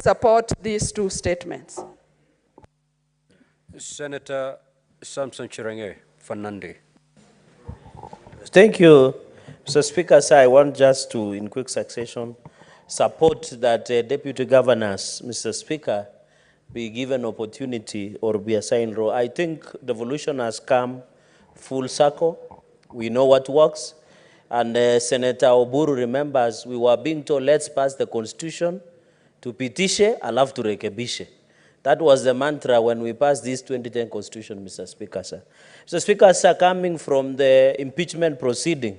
support these two statements. Senator Samson Cherargei, Fernandi. Thank you, Mr. Speaker. Sir, I want just to, in quick succession, support that deputy governors, Mr. Speaker, be given opportunity or be assigned role. I think the evolution has come full circle. We know what works. And Senator Oburu remembers we were being told, let's pass the constitution, tupitishe, alafu turekebishe. That was the mantra when we passed this 2010 constitution, Mr. Speaker, sir. Mr. Speaker, sir, coming from the impeachment proceeding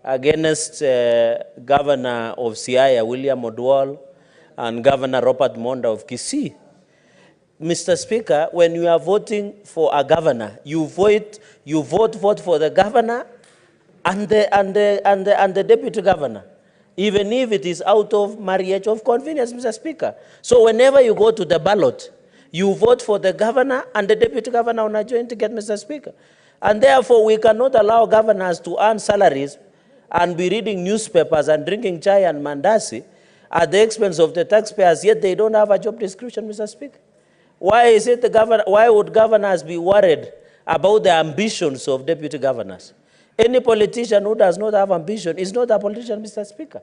against Governor of Siaya, William Odwal, and Governor Robert Monda of Kisii, Mr. Speaker, when you are voting for a governor, you vote for the governor and the deputy governor, even if it is out of marriage of convenience, Mr. Speaker. So whenever you go to the ballot, you vote for the governor and the deputy governor on a joint ticket, Mr. Speaker. And therefore, we cannot allow governors to earn salaries and be reading newspapers and drinking chai and mandasi at the expense of the taxpayers, yet they don't have a job description, Mr. Speaker. Why is it why would governors be worried about the ambitions of deputy governors? Any politician who does not have ambition is not a politician, Mr. Speaker.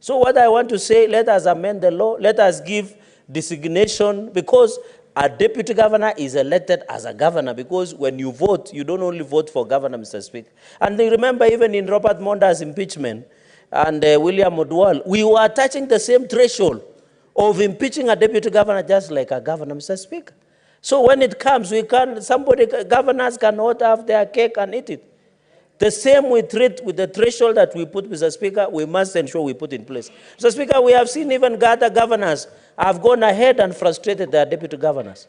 So what I want to say, let us amend the law, let us give designation, because a deputy governor is elected as a governor, because when you vote, you don't only vote for governor, Mr. Speaker. And remember, even in Robert Monda's impeachment and William Odwal, we were touching the same threshold of impeaching a deputy governor just like a governor, Mr. Speaker. So when it comes, governors cannot have their cake and eat it. The same we treat with the threshold that we put, Mr. Speaker, we must ensure we put in place. Mr. Speaker, we have seen even other governors have gone ahead and frustrated their deputy governors.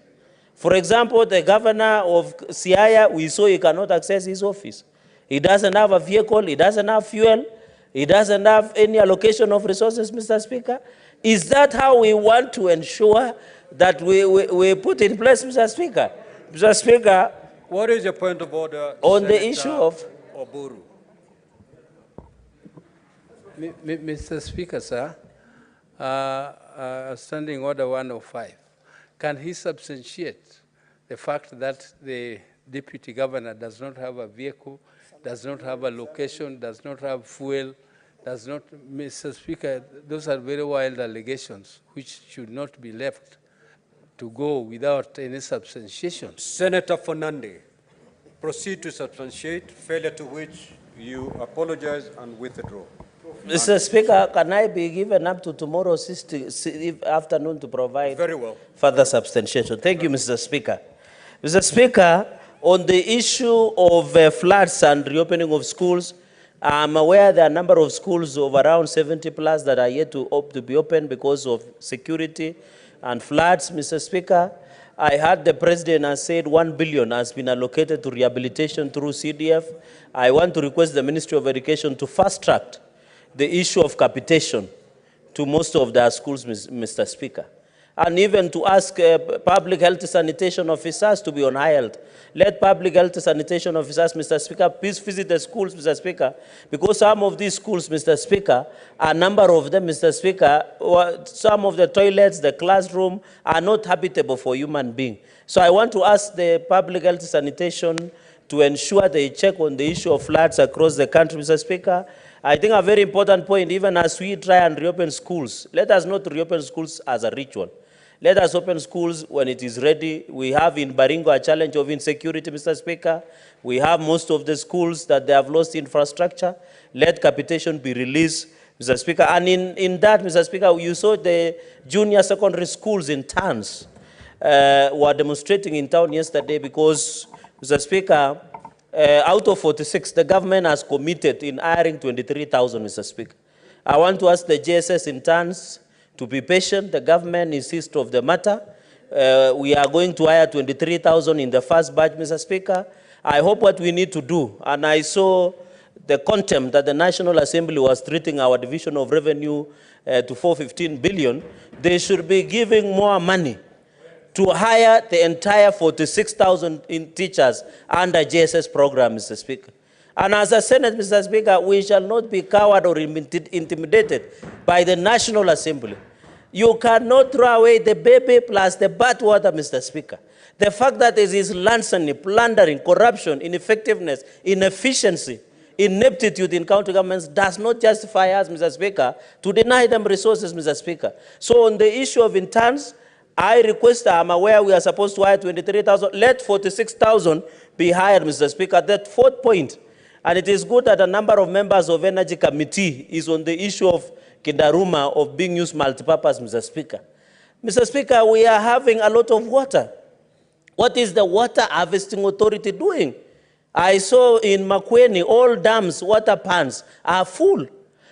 For example, the governor of Siaya, we saw he cannot access his office. He doesn't have a vehicle, he doesn't have fuel, he doesn't have any allocation of resources, Mr. Speaker. Is that how we want to ensure that we put in place, Mr. Speaker? Mr. Speaker, what is your point of order on the issue of Oburu? Mr. Speaker, sir, Standing Order 105, can he substantiate the fact that the deputy governor does not have a vehicle, does not have a location, does not have fuel, does not, Mr. Speaker, those are very wild allegations which should not be left to go without any substantiation. Senator Fernandi, proceed to substantiate, failure to which you apologize and withdraw. Mr. Speaker, can I be given up to tomorrow afternoon to provide further substantiation? Thank you, Mr. Speaker. Mr. Speaker, on the issue of floods and reopening of schools, I'm aware there are a number of schools of around 70 plus that are yet to be opened because of security and floods, Mr. Speaker. I heard the President has said 1 billion has been allocated to rehabilitation through CDF. I want to request the Ministry of Education to fast-track the issue of capitation to most of their schools, Mr. Speaker. And even to ask public health sanitation officers to be on high health. Let public health sanitation officers, Mr. Speaker, please visit the schools, Mr. Speaker, because some of these schools, Mr. Speaker, a number of them, Mr. Speaker, some of the toilets, the classroom are not habitable for human beings. So I want to ask the public health sanitation to ensure they check on the issue of floods across the country, Mr. Speaker. I think a very important point, even as we try and reopen schools, let us not reopen schools as a ritual. Let us open schools when it is ready. We have in Baringo a challenge of insecurity, Mr. Speaker. We have most of the schools that they have lost infrastructure. Let capitation be released, Mr. Speaker. And in that, Mr. Speaker, you saw the junior secondary schools in towns were demonstrating in town yesterday because, Mr. Speaker, out of 46, the government has committed in hiring 23,000, Mr. Speaker. I want to ask the JSS interns to be patient. The government insists of the matter. We are going to hire 23,000 in the first batch, Mr. Speaker. I hope what we need to do, and I saw the contempt that the National Assembly was treating our division of revenue to 415 billion, they should be giving more money to hire the entire 46,000 teachers under JSS program, Mr. Speaker. And as a Senate, Mr. Speaker, we shall not be cowed or intimidated by the National Assembly. You cannot throw away the baby plus the bathwater, Mr. Speaker. The fact that there is larceny, plundering, corruption, ineffectiveness, inefficiency, ineptitude in county governments does not justify us, Mr. Speaker, to deny them resources, Mr. Speaker. So on the issue of interns, I request, I'm aware we are supposed to hire 23,000. Let 46,000 be hired, Mr. Speaker. That fourth point, and it is good that a number of members of Energy Committee is on the issue of Kindaruma of being used multipurpose, Mr. Speaker. Mr. Speaker, we are having a lot of water. What is the Water Harvesting Authority doing? I saw in Makueni, all dams, water pans are full.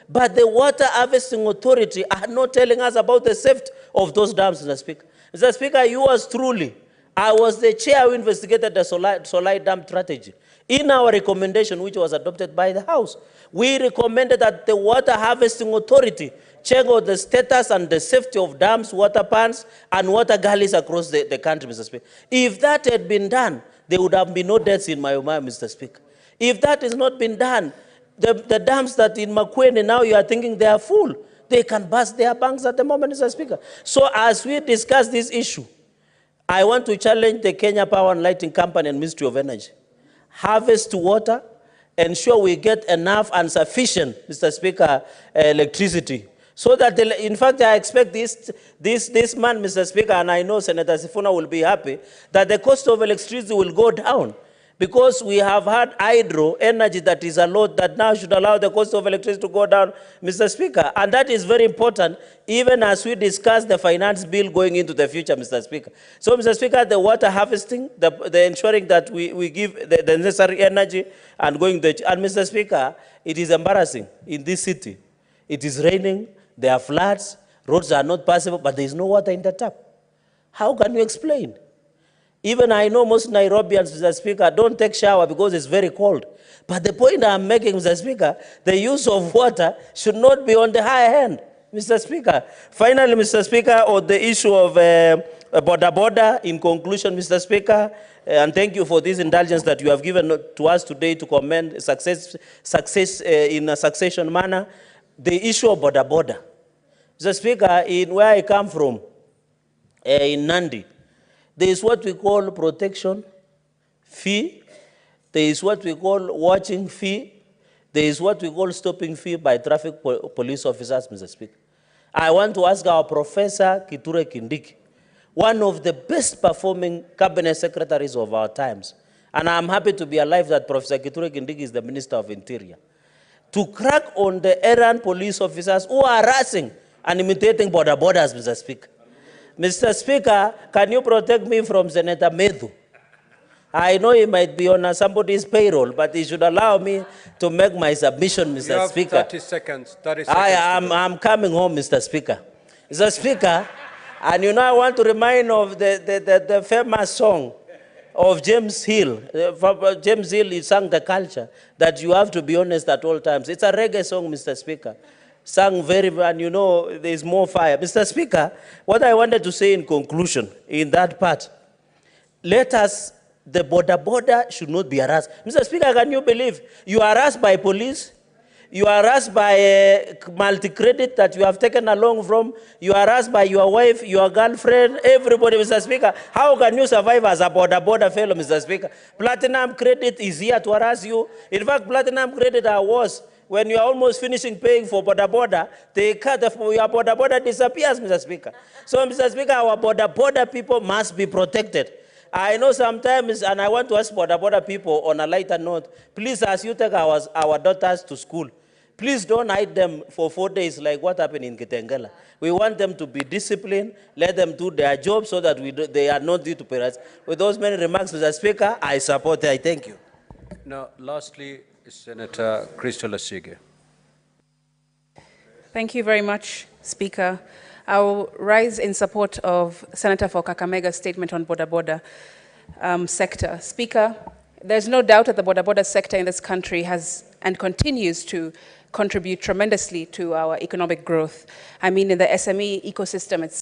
But the Water Harvesting Authority are not telling us about the safety of those dams, Mr. Speaker. Mr. Speaker, yours truly, I was the chair who investigated the Solai Dam strategy. In our recommendation, which was adopted by the House, we recommended that the Water Harvesting Authority check out the status and the safety of dams, water pans, and water gullies across the country, Mr. Speaker. If that had been done, there would have been no deaths in Mayomaya, Mr. Speaker. If that has not been done, the dams that in Makueni now you are thinking they are full, they can burst their banks at the moment, Mr. Speaker. So as we discuss this issue, I want to challenge the Kenya Power and Lighting Company and Ministry of Energy. Harvest water, ensure we get enough and sufficient, Mr. Speaker, electricity. So that, in fact, I expect this man, Mr. Speaker, and I know Senator Sifuna will be happy, that the cost of electricity will go down. Because we have had hydro energy that is a lot that now should allow the cost of electricity to go down, Mr. Speaker. And that is very important, even as we discuss the finance bill going into the future, Mr. Speaker. So, Mr. Speaker, the water harvesting, the ensuring that we give the necessary energy and going the... And, Mr. Speaker, it is embarrassing in this city. It is raining, there are floods, roads are not passable, but there is no water in the tap. How can you explain? Even I know most Nairobians, Mr. Speaker, don't take shower because it's very cold. But the point I'm making, Mr. Speaker, the use of water should not be on the high end, Mr. Speaker. Finally, Mr. Speaker, on the issue of border, in conclusion, Mr. Speaker, and thank you for this indulgence that you have given to us today to commend success in a succession manner. The issue of border. Mr. Speaker, in where I come from, in Nandi, there is what we call protection fee. There is what we call watching fee. There is what we call stopping fee by traffic police officers, Mr. Speaker. I want to ask our Professor Kithure Kindiki, one of the best performing cabinet secretaries of our times, and I'm happy to be alive that Professor Kithure Kindiki is the Minister of Interior, to crack on the errand police officers who are harassing and imitating borders, Mr. Speaker. Mr. Speaker, can you protect me from Senator Medhu? I know he might be on somebody's payroll, but he should allow me to make my submission, Mr. You have Speaker. 30 seconds. 30 seconds. I'm coming home, Mr. Speaker. Mr. Speaker, and you know I want to remind of the famous song of James Hill. James Hill, he sang the culture, that you have to be honest at all times. It's a reggae song, Mr. Speaker. Sang very, and you know, there's more fire. Mr. Speaker, what I wanted to say in conclusion, in that part, let us, the border should not be harassed. Mr. Speaker, can you believe you are harassed by police? You are harassed by a multi-credit that you have taken along from. You are harassed by your wife, your girlfriend, everybody, Mr. Speaker. How can you survive as a border fellow, Mr. Speaker? Platinum credit is here to harass you. In fact, platinum credit are worse. When you are almost finishing paying for border, they cut your border disappears, Mr. Speaker. So, Mr. Speaker, our border people must be protected. I know sometimes, and I want to ask border people on a lighter note, please, as you take our daughters to school, please don't hide them for 4 days like what happened in Kitengela. We want them to be disciplined, let them do their job so that they are not due to parents. With those many remarks, Mr. Speaker, I support it. I thank you. Now, lastly, Senator Crystal Asige. Thank you very much, Speaker. I will rise in support of Senator for Kakamega's statement on border sector. Speaker, there's no doubt that the border sector in this country has and continues to contribute tremendously to our economic growth. I mean, in the SME ecosystem, it's